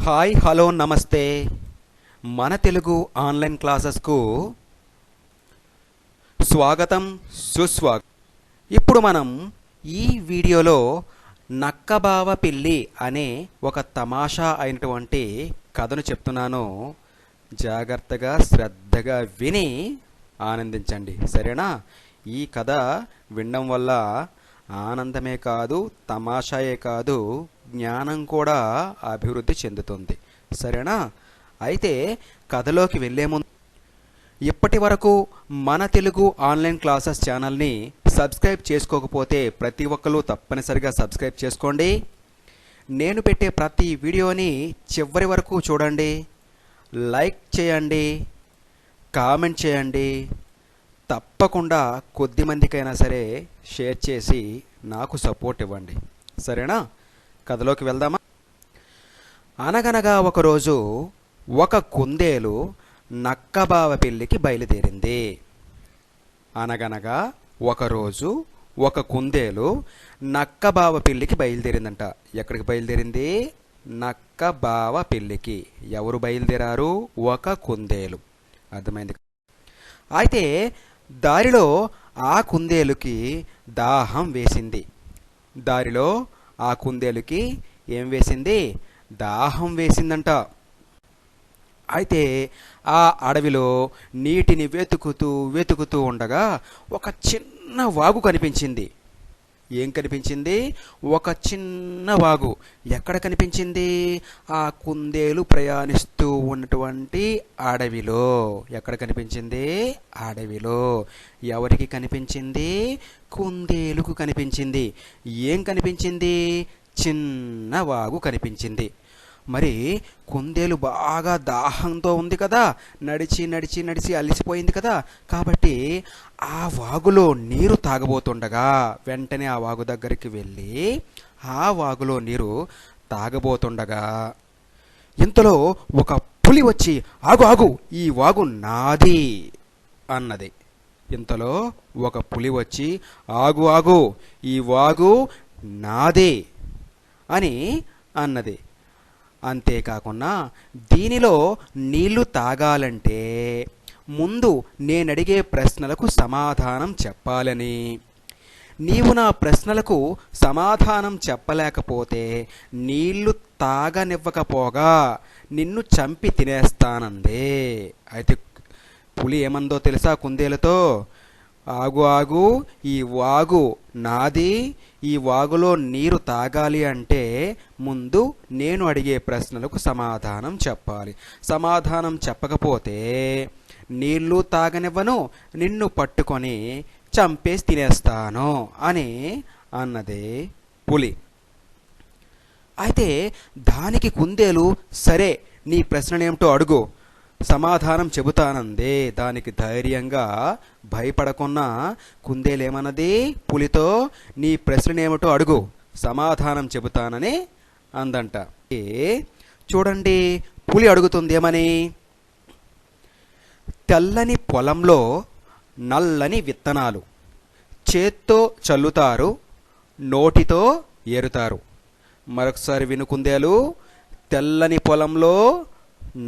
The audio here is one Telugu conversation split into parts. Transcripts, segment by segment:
హాయ్ హలో నమస్తే. మన తెలుగు ఆన్లైన్ క్లాసెస్కు స్వాగతం సుస్వాగతం. ఇప్పుడు మనం ఈ వీడియోలో నక్కబావ పిల్లి అనే ఒక తమాషా అయినటువంటి కథను చెప్తున్నాను. జాగ్రత్తగా శ్రద్ధగా విని ఆనందించండి, సరేనా? ఈ కథ వినడం వల్ల ఆనందమే కాదు, తమాషాయే కాదు, జ్ఞానం కూడా అభివృద్ధి చెందుతుంది, సరేనా? అయితే కథలోకి వెళ్ళే ముందు ఇప్పటి వరకు మన తెలుగు ఆన్లైన్ క్లాసెస్ ఛానల్ని సబ్స్క్రైబ్ చేసుకోకపోతే ప్రతి ఒక్కరూ తప్పనిసరిగా సబ్స్క్రైబ్ చేసుకోండి. నేను పెట్టే ప్రతి వీడియోని చివరి వరకు చూడండి, లైక్ చేయండి, కామెంట్ చేయండి, తప్పకుండా కొద్ది మందికైనా సరే షేర్ చేసి నాకు సపోర్ట్ ఇవ్వండి, సరేనా? కథలోకి వెళ్దామా? అనగనగా ఒకరోజు ఒక కుందేలు నక్కబావ పెళ్ళికి బయలుదేరింది. అనగనగా ఒకరోజు ఒక కుందేలు నక్కబావ పెళ్ళికి బయలుదేరిందంట. ఎక్కడికి బయలుదేరింది? నక్కబావ పెళ్ళికి. ఎవరు బయలుదేరారు? ఒక కుందేలు. అర్థమైంది? అయితే దారిలో ఆ కుందేలుకి దాహం వేసింది. దారిలో ఆ కుందేలుకి ఏం వేసింది? దాహం వేసిందంట. అయితే ఆ అడవిలో నీటిని వెతుకుతూ ఉండగా ఒక చిన్న వాగు కనిపించింది. ఏం కనిపించింది? ఒక చిన్న వాగు. ఎక్కడ కనిపించింది? ఆ కుందేలు ప్రయాణిస్తూ ఉన్నటువంటి అడవిలో. ఎక్కడ కనిపించింది? అడవిలో. ఎవరికి కనిపించింది? కుందేలుకు కనిపించింది. ఏం కనిపించింది? చిన్న వాగు కనిపించింది. మరి కుందేలు బాగా దాహంతో ఉంది కదా, నడిచి అలసిపోయింది కదా, కాబట్టి ఆ వాగులో నీరు తాగబోతుండగా వెంటనే ఆ వాగు దగ్గరికి వెళ్ళి ఆ వాగులో నీరు తాగబోతుండగా ఇంతలో ఒక పులి వచ్చి ఆగు ఆగు, ఈ వాగు నాది అన్నది. ఇంతలో ఒక పులి వచ్చి ఆగు ఆగు, ఈ వాగు నాదే అని అన్నది. అంతేకాకుండా దీనిలో నీళ్లు తాగాలంటే ముందు నేనడిగే ప్రశ్నలకు సమాధానం చెప్పాలని, నీవు నా ప్రశ్నలకు సమాధానం చెప్పలేకపోతే నీళ్లు తాగనివ్వకపోగా నిన్ను చంపి తినేస్తానందే. అయితే పులి ఏమందో తెలుసా కుందేలుతో? ఆగు ఆగు, ఈ వాగు నాది, ఈ వాగులో నీరు తాగాలి అంటే ముందు నేను అడిగే ప్రశ్నలకు సమాధానం చెప్పాలి. సమాధానం చెప్పకపోతే నీళ్లు తాగనివ్వను, నిన్ను పట్టుకొని చంపేసి తినేస్తాను అని అన్నది పులి. అయితే దానికి కుందేలు సరే నీ ప్రశ్ననేమిటో అడుగు, సమాధానం చెబుతానందే. దానికి ధైర్యంగా భయపడకున్నా కుందేలేమన్నది పులితో, నీ ప్రశ్ననేమిటో అడుగు, సమాధానం చెబుతానని అందంట. చూడండి పులి అడుగుతుంది ఏమని? తెల్లని పొలంలో నల్లని విత్తనాలు చేత్తో చల్లుతారు, నోటితో ఏరుతారు. మరొకసారి విను కుందేలు. తెల్లని పొలంలో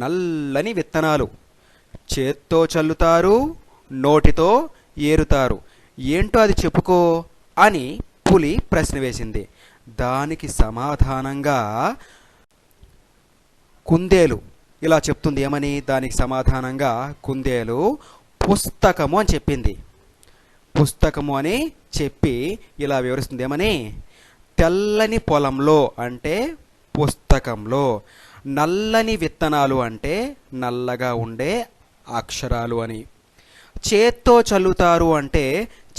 నల్లని విత్తనాలు చేత్తో చల్లుతారు, నోటితో ఏరుతారు. ఏంటో అది చెప్పుకో అని పులి ప్రశ్న వేసింది. దానికి సమాధానంగా కుందేలు ఇలా చెప్తుంది ఏమని? దానికి సమాధానంగా కుందేలు పుస్తకము అని చెప్పింది. పుస్తకము అని చెప్పి ఇలా వివరిస్తుంది ఏమని? తెల్లని పొలంలో అంటే పుస్తకంలో, నల్లని విత్తనాలు అంటే నల్లగా ఉండే అక్షరాలు అని, చేత్తో చల్లుతారు అంటే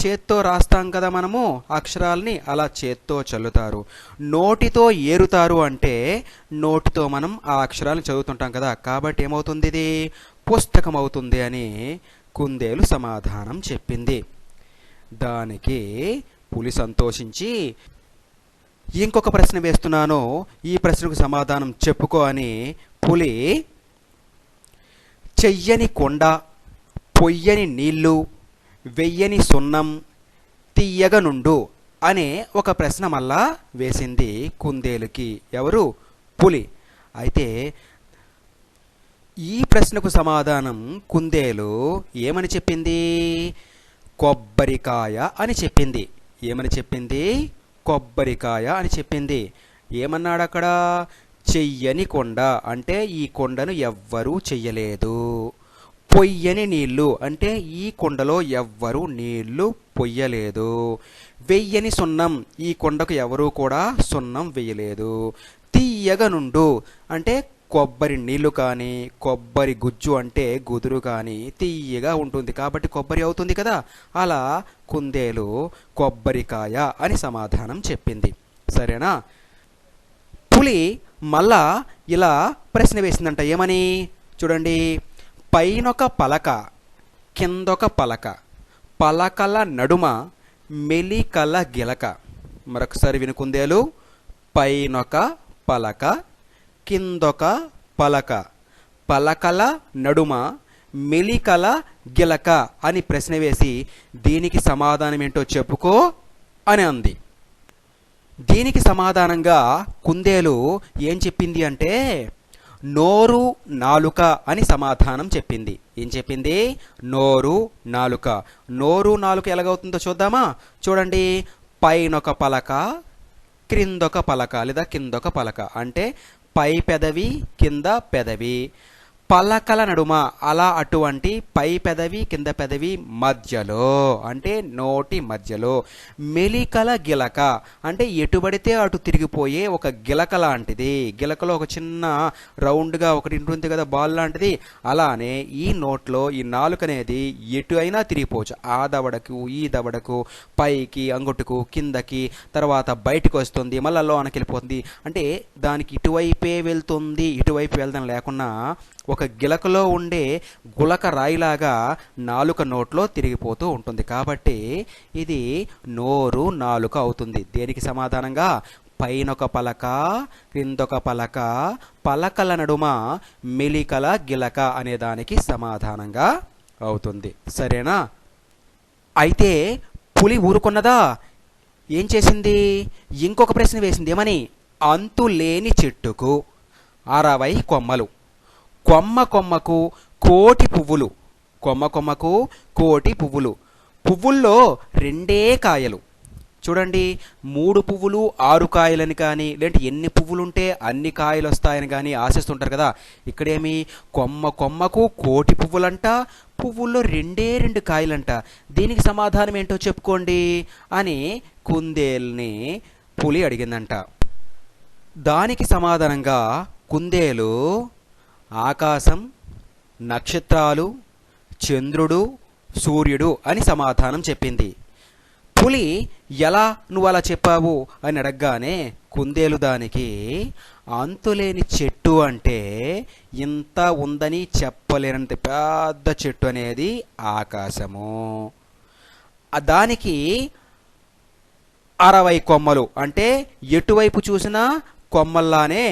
చేత్తో రాస్తాం కదా మనము అక్షరాల్ని, అలా చేత్తో చల్లుతారు. నోటితో ఏరుతారు అంటే నోటితో మనం ఆ అక్షరాలను చదువుతుంటాం కదా, కాబట్టి ఏమవుతుంది? ఇది పుస్తకం అవుతుంది అని కుందేలు సమాధానం చెప్పింది. దానికి పులి సంతోషించి ఇంకొక ప్రశ్న వేస్తున్నాను, ఈ ప్రశ్నకు సమాధానం చెప్పుకో అని పులి చెయ్యని కొండ, పొయ్యని నీళ్లు, వెయ్యని సున్నం, తీయగనుండు అనే ఒక ప్రశ్న మళ్ళా వేసింది కుందేలుకి. ఎవరు? పులి. అయితే ఈ ప్రశ్నకు సమాధానం కుందేలు ఏమని చెప్పింది? కొబ్బరికాయ అని చెప్పింది. ఏమని చెప్పింది? కొబ్బరికాయ అని చెప్పింది. ఏమన్నాడు అక్కడ? చెయ్యని కొండ అంటే ఈ కొండను ఎవ్వరూ చెయ్యలేదు. పొయ్యని నీళ్లు అంటే ఈ కొండలో ఎవ్వరూ నీళ్లు పొయ్యలేదు. వెయ్యని సున్నం, ఈ కొండకు ఎవరూ కూడా సున్నం వెయ్యలేదు. తీయగనుండు అంటే కొబ్బరి నీళ్లు కానీ కొబ్బరి గుజ్జు అంటే గుదురు కానీ తీయగా ఉంటుంది కాబట్టి కొబ్బరి అవుతుంది కదా. అలా కుందేలు కొబ్బరికాయ అని సమాధానం చెప్పింది. సరేనా? పులి మళ్ళా ఇలా ప్రశ్న వేసిందంట. ఏమని? చూడండి, పైనొక పలక కిందొక పలక, పలకల నడుమ మెలికల గిలక. మరొకసారి విను కుందేలు. పైనొక పలక కిందొక పలక, పలకల నడుమ మెలికల గిలక అని ప్రశ్న వేసి దీనికి సమాధానం ఏంటో చెప్పుకో అని అంది. దీనికి సమాధానంగా కుందేలు ఏం చెప్పింది అంటే నోరు నాలుక అని సమాధానం చెప్పింది. ఏం చెప్పింది? నోరు నాలుక. నోరు నాలుక ఎలాగవుతుందో చూద్దామా? చూడండి, పైనొక పలక క్రిందొక పలక లేదా కిందొక పలక అంటే పై పెదవి కింద పెదవి, పలకల నడుమ అలా అటువంటి పై పెదవి కింద పెదవి మధ్యలో అంటే నోటి మధ్యలో, మెలికల గిలక అంటే ఎటుబడితే అటు తిరిగిపోయే ఒక గిలక లాంటిది. గిలకలో ఒక చిన్న రౌండ్గా ఒకటి ఉంటుంది కదా, బాల్ లాంటిది. అలానే ఈ నోట్లో ఈ నాలుక అనేది ఎటు అయినా తిరిగిపోవచ్చు. ఆ దవడకు ఈ దవడకు, పైకి అంగుట్టుకు కిందకి, తర్వాత బయటకు వస్తుంది, మళ్ళీ లోనకి వెళ్ళిపోతుంది. అంటే దానికి ఇటువైపే వెళ్తుంది, ఇటువైపు వెళ్దాం లేకుండా ఒక గిలకలో ఉండే గులక రాయిలాగా నాలుక నోట్లో తిరిగిపోతూ ఉంటుంది. కాబట్టి ఇది నోరు నాలుక అవుతుంది. దేనికి సమాధానంగా పైనొక పలక క్రిందొక పలక, పలకల నడుమ మెలికల గిలక అనే దానికి సమాధానంగా అవుతుంది. సరేనా? అయితే పులి ఊరుకున్నదా? ఏం చేసింది? ఇంకొక ప్రశ్న వేసింది. ఏమని? అంతులేని చెట్టుకు 60 కొమ్మలు, కొమ్మ కొమ్మకు కోటి పువ్వులు, కొమ్మ కొమ్మకు కోటి పువ్వులు, పువ్వుల్లో 2 కాయలు. చూడండి, 3 పువ్వులు 6 కాయలని కానీ లేదంటే ఎన్ని పువ్వులుంటే అన్ని కాయలు వస్తాయని కానీ ఆశిస్తుంటారు కదా. ఇక్కడేమి కొమ్మ కొమ్మకు కోటి పువ్వులంట, పువ్వుల్లో 2 కాయలంట. దీనికి సమాధానం ఏంటో చెప్పుకోండి అని కుందేల్ని పులి అడిగిందంట. దానికి సమాధానంగా కుందేలు ఆకాశం, నక్షత్రాలు, చంద్రుడు, సూర్యుడు అని సమాధానం చెప్పింది. పులి ఎలా నువ్వు అలా చెప్పావు అని అడగగానే కుందేలు దానికి అంతులేని చెట్టు అంటే ఇంత ఉందని చెప్పలేనంత పెద్ద చెట్టు అనేది ఆకాశము, దానికి 60 కొమ్మలు అంటే ఎటువైపు చూసినా కొమ్మల్లానే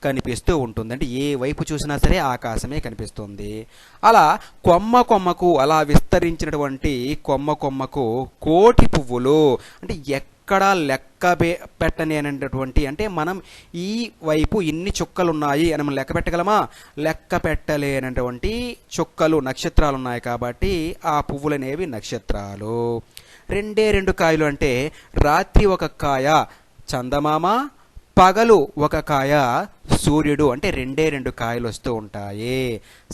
కనిపిస్తూ ఉంటుంది. అంటే ఏ వైపు చూసినా సరే ఆకాశమే కనిపిస్తుంది. అలా కొమ్మ కొమ్మకు అలా విస్తరించినటువంటి కొమ్మ కొమ్మకు కోటి పువ్వులు అంటే ఎక్కడా లెక్క పెట్టని అనేటటువంటి, అంటే మనం ఈ వైపు ఇన్ని చుక్కలు ఉన్నాయి అని మనం లెక్క పెట్టగలమా? లెక్క పెట్టలేనటువంటి చుక్కలు నక్షత్రాలు ఉన్నాయి కాబట్టి ఆ పువ్వులు అనేవి నక్షత్రాలు. 2 కాయలు అంటే రాత్రి ఒక కాయ చందమామ, పగలు ఒక కాయ సూర్యుడు. అంటే 2 కాయలు వస్తూ ఉంటాయి.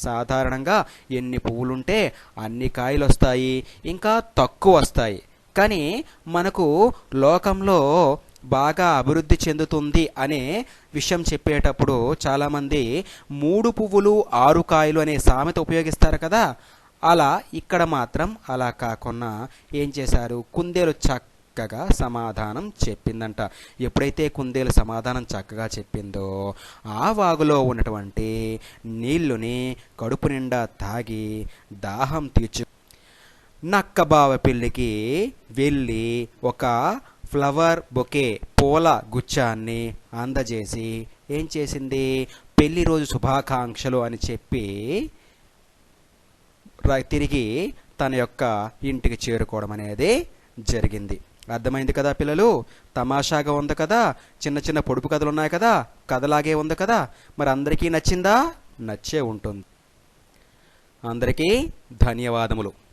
సాధారణంగా ఎన్ని పువ్వులుంటే అన్ని కాయలు వస్తాయి, ఇంకా తక్కువ వస్తాయి. కానీ మనకు లోకంలో బాగా అభివృద్ధి చెందుతుంది అనే విషయం చెప్పేటప్పుడు చాలామంది 3 పువ్వులు 6 కాయలు అనే సామెత ఉపయోగిస్తారు కదా. అలా ఇక్కడ మాత్రం అలా కాకుండా ఏం చేశారు? కుందేలు చక్కగా సమాధానం చెప్పిందంట. ఎప్పుడైతే కుందేలు సమాధానం చక్కగా చెప్పిందో ఆ వాగులో ఉన్నటువంటి నీళ్లుని కడుపు నిండా తాగి దాహం తీర్చు నక్కబావ పెళ్ళికి వెళ్ళి ఒక ఫ్లవర్ బొకే పూల గుచ్చాన్ని అందజేసి ఏం చేసింది? పెళ్లి రోజు శుభాకాంక్షలు అని చెప్పి తిరిగి తన యొక్క ఇంటికి చేరుకోవడం అనేది జరిగింది. అర్థమైంది కదా పిల్లలు? తమాషాగా ఉంది కదా, చిన్న చిన్న పొడుపు కథలు ఉన్నాయి కదా, కథలాగే ఉంది కదా. మరి అందరికీ నచ్చిందా? నచ్చే ఉంటుంది. అందరికీ ధన్యవాదములు.